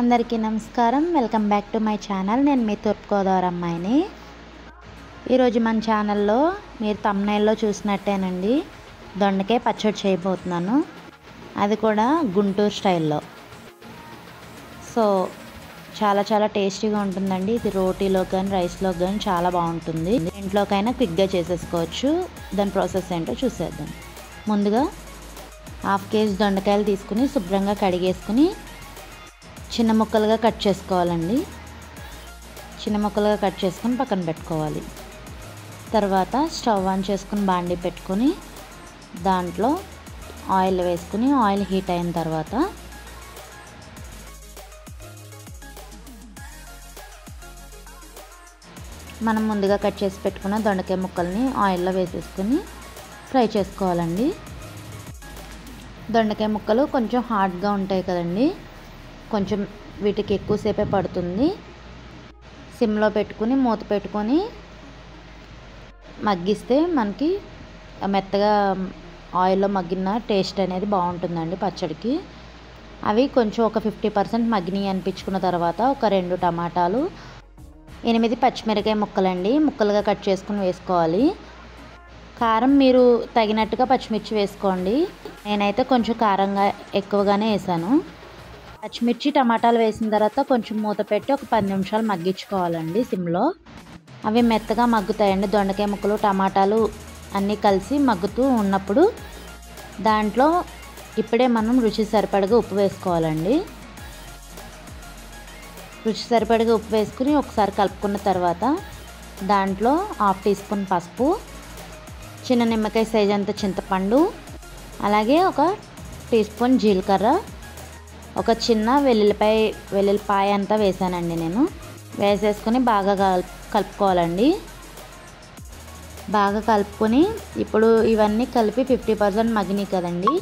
అందరికీ నమస్కారం. Welcome back to my channel. నేను మీ తూర్పుగోదావరి అమ్మాయిని. ఈరోజు మన ఛానల్లో మీరు థంబ్నెయిల్లో చూసినట్టేనండి దొండకాయ పచ్చడి చేయబోతున్నాను. అది కూడా గుంటూరు స్టైల్లో. సో చాలా టేస్టీగా ఉంటుందండి. ఇది రోటీలో కానీ రైస్లో కానీ చాలా బాగుంటుంది. ఇంట్లోకైనా క్విక్గా చేసేసుకోవచ్చు. దాని ప్రాసెస్ ఏంటో చూసేద్దాం. ముందుగా 1/2 కేజీ దొండకాయలు తీసుకుని శుభ్రంగా కడిగేసుకుని చిన్న ముక్కలుగా కట్ చేసుకోవాలండి. చిన్న ముక్కలుగా కట్ చేసుకుని పక్కన పెట్టుకోవాలి. తర్వాత స్టవ్ ఆన్ చేసుకుని బాండీ పెట్టుకొని దాంట్లో ఆయిల్ వేసుకుని ఆయిల్ హీట్ అయిన తర్వాత మనం ముందుగా కట్ చేసి పెట్టుకున్న దొండకాయ ముక్కల్ని ఆయిల్లో వేసేసుకుని ఫ్రై చేసుకోవాలండి. దొండకాయ ముక్కలు కొంచెం హార్డ్గా ఉంటాయి కదండి, కొంచెం వీటికి ఎక్కువసేపే పడుతుంది. సిమ్లో పెట్టుకుని మూత పెట్టుకొని మగ్గిస్తే మనకి మెత్తగా ఆయిల్లో మగ్గిన టేస్ట్ అనేది బాగుంటుందండి పచ్చడికి. అవి కొంచెం ఒక 50% మగ్గినాయి అనిపించుకున్న తర్వాత ఒక 2 టమాటాలు, 8 పచ్చిమిరకాయ ముక్కలండి ముక్కలుగా కట్ చేసుకుని వేసుకోవాలి. కారం మీరు తగినట్టుగా పచ్చిమిర్చి వేసుకోండి. నేనైతే కొంచెం కారంగా ఎక్కువగానే వేసాను. పచ్చిమిర్చి టమాటాలు వేసిన తర్వాత కొంచెం మూత పెట్టి ఒక 10 నిమిషాలు మగ్గించుకోవాలండి సిమ్లో. అవి మెత్తగా మగ్గుతాయండి. దొండకాయ ముక్కలు టమాటాలు అన్నీ కలిసి మగ్గుతూ ఉన్నప్పుడు దాంట్లో ఇప్పుడే మనం రుచి సరిపడగా ఉప్పు వేసుకోవాలండి. రుచి సరిపడగా ఉప్పు వేసుకుని ఒకసారి కలుపుకున్న తర్వాత దాంట్లో 1/2 టీ స్పూన్ పసుపు, చిన్న నిమ్మకాయ సైజ్ అంత చింతపండు, అలాగే ఒక టీ స్పూన్ జీలకర్ర, ఒక చిన్న వెల్లుల్లిపాయ అంతా వేసానండి నేను. వేసేసుకుని బాగా కలుపుకోవాలండి. బాగా కలుపుకొని ఇప్పుడు ఇవన్నీ కలిపి 50% మగ్గినాయి కదండి.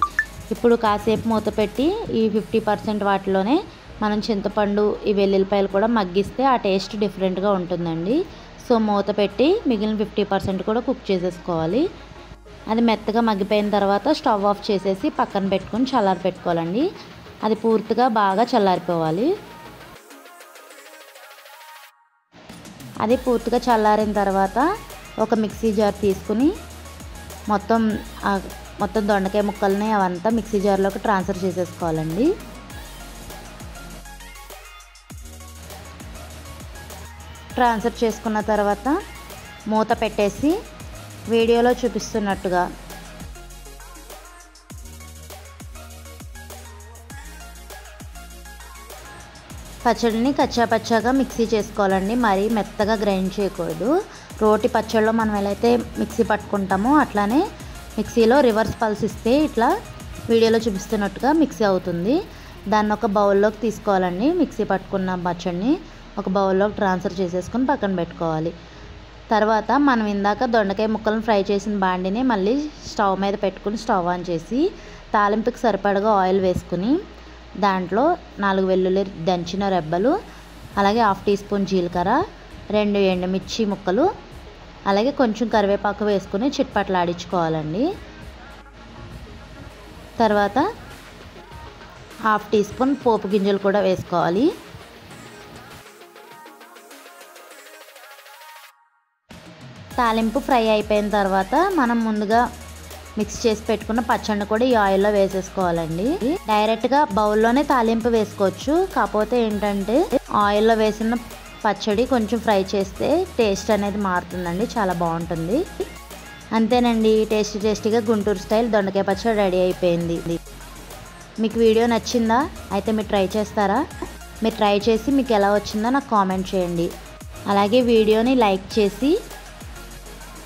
ఇప్పుడు కాసేపు మూత పెట్టి ఈ 50% వాటిలోనే మనం చింతపండు ఈ వెల్లుల్లిపాయలు కూడా మగ్గిస్తే ఆ టేస్ట్ డిఫరెంట్గా ఉంటుందండి. సో మూత పెట్టి మిగిలిన 50% కూడా కుక్ చేసేసుకోవాలి. అది మెత్తగా మగ్గిపోయిన తర్వాత స్టవ్ ఆఫ్ చేసేసి పక్కన పెట్టుకొని చల్లారి పెట్టుకోవాలండి. అది పూర్తిగా బాగా చల్లారిపోవాలి. అది పూర్తిగా చల్లారిన తర్వాత ఒక మిక్సీ జార్ తీసుకుని మొత్తం దొండకాయ ముక్కల్ని అవంతా మిక్సీ జార్లోకి ట్రాన్స్ఫర్ చేసేసుకోవాలండి. ట్రాన్స్ఫర్ చేసుకున్న తర్వాత మూత పెట్టేసి వీడియోలో చూపిస్తున్నట్టుగా పచ్చడిని కచ్చాపచ్చాగా మిక్సీ చేసుకోవాలండి. మరీ మెత్తగా గ్రైండ్ చేయకూడదు. రోటి పచ్చడిలో మనం ఎలా అయితే మిక్సీ పట్టుకుంటామో అట్లానే మిక్సీలో రివర్స్ పల్స్ ఇస్తే ఇట్లా వీడియోలో చూపిస్తున్నట్టుగా మిక్సీ అవుతుంది. దాన్ని ఒక బౌల్లోకి తీసుకోవాలండి. మిక్సీ పట్టుకున్న పచ్చడిని ఒక బౌల్లోకి ట్రాన్స్ఫర్ చేసేసుకొని పక్కన పెట్టుకోవాలి. తర్వాత మనం ఇందాక దొండకాయ ముక్కలను ఫ్రై చేసిన బాండిని మళ్ళీ స్టవ్ మీద పెట్టుకుని స్టవ్ ఆన్ చేసి తాలింపుకి సరిపడగా ఆయిల్ వేసుకుని దాంట్లో 4 వెల్లుల్లి దంచిన రెబ్బలు, అలాగే 1/2 టీ స్పూన్ జీలకర్ర, 2 ఎండుమిర్చి ముక్కలు, అలాగే కొంచెం కరివేపాకు వేసుకుని చిట్పట్లాడించుకోవాలండి. తర్వాత 1/2 టీ స్పూన్ పోపు గింజలు కూడా వేసుకోవాలి. తాలింపు ఫ్రై అయిపోయిన తర్వాత మనం ముందుగా మిక్స్ చేసి పెట్టుకున్న పచ్చడిని కూడా ఈ ఆయిల్లో వేసేసుకోవాలండి. డైరెక్ట్గా బౌల్లోనే తాలింపు వేసుకోవచ్చు. కాకపోతే ఏంటంటే ఆయిల్లో వేసిన పచ్చడి కొంచెం ఫ్రై చేస్తే టేస్ట్ అనేది మారుతుందండి, చాలా బాగుంటుంది. అంతేనండి, టేస్టీగా గుంటూరు స్టైల్ దొండకాయ పచ్చడి రెడీ అయిపోయింది. మీకు వీడియో నచ్చిందా? అయితే మీరు ట్రై చేస్తారా? మీరు ట్రై చేసి మీకు ఎలా వచ్చిందో నాకు కామెంట్ చేయండి. అలాగే వీడియోని లైక్ చేసి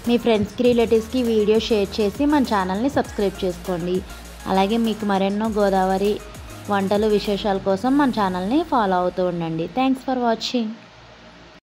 మీ ఫ్రెండ్స్కి రిలేటివ్స్కి వీడియో షేర్ చేసి మన ఛానల్ని సబ్స్క్రైబ్ చేసుకోండి. అలాగే మీకు మరెన్నో గోదావరి వంటలు విశేషాల కోసం మన ఛానల్ని ఫాలో అవుతూ ఉండండి. Thanks for watching.